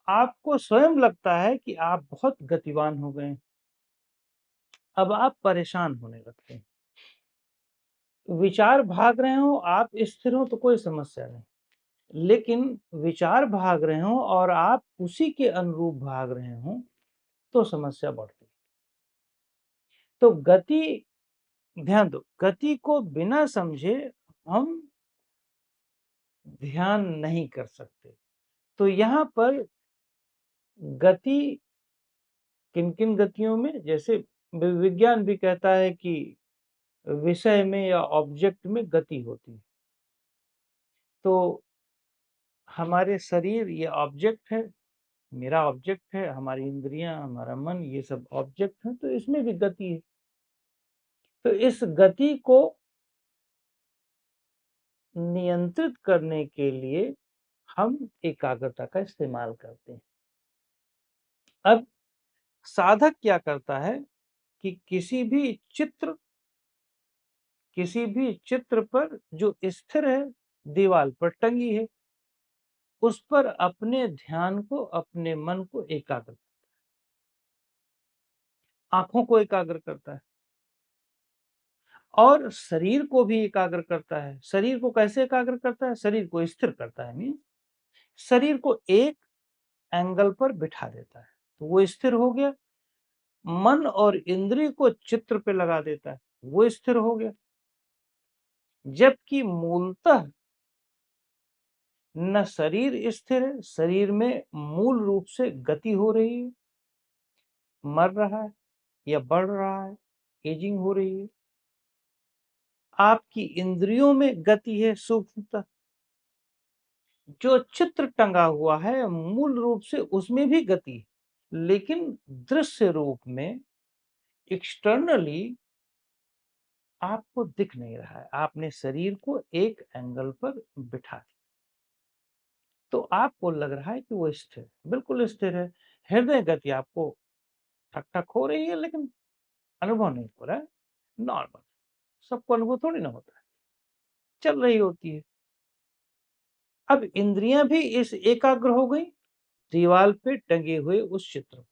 आपको स्वयं लगता है कि आप बहुत गतिवान हो गए हैं। अब आप परेशान होने लगते हैं। विचार भाग रहे हों, आप स्थिर हो तो कोई समस्या नहीं। लेकिन विचार भाग रहे हों और आप उसी के अनुरूप भाग रहे हों, तो समस्या बढ़ती है। तो गति ध्यान दो, गति को बिना समझे हम ध्यान नहीं कर सकते। तो यहाँ पर गति किन-किन गतियों में, जैसे विज्ञान भी कहता है कि विषय में या ऑब्जेक्ट में गति होती है। तो हमारे शरीर ये ऑब्जेक्ट है, मेरा ऑब्जेक्ट है, हमारी इंद्रियां, हमारा मन, ये सब ऑब्जेक्ट हैं, तो इसमें भी गति है। तो इस गति को नियंत्रित करने के लिए हम एकाग्रता का इस्तेमाल करते हैं। अब साधक क्या करता है कि किसी भी चित्र पर जो स्थिर है, दीवार पर टंगी है, उस पर अपने ध्यान को, अपने मन को एकाग्र, आंखों को एकाग्र करता है और शरीर को भी एकाग्र करता है। शरीर को कैसे एकाग्र करता है? शरीर को स्थिर करता है, मीन शरीर को एक एंगल पर बिठा देता है, तो वो स्थिर हो गया। मन और इंद्रिय को चित्र पे लगा देता है, वो स्थिर हो गया। जबकि मूलतः न शरीर स्थिर है, शरीर में मूल रूप से गति हो रही है, मर रहा है या बढ़ रहा है, एजिंग हो रही है। आपकी इंद्रियों में गति है, सूक्ष्मता। जो चित्र टंगा हुआ है, मूल रूप से उसमें भी गति है, लेकिन दृश्य रूप में, एक्सटर्नली आपको दिख नहीं रहा है। आपने शरीर को एक एंगल पर बिठा दिया, तो आपको लग रहा है कि वो स्थिर, बिल्कुल स्थिर है। हृदय गति आपको ठक ठक हो रही है, लेकिन अनुभव नहीं हो रहा है, नॉर्मल। सबको अनुभव थोड़ी ना होता है, चल रही होती है। अब इंद्रियां भी इस एकाग्र हो गई दीवाल पे टंगे हुए उस चित्र,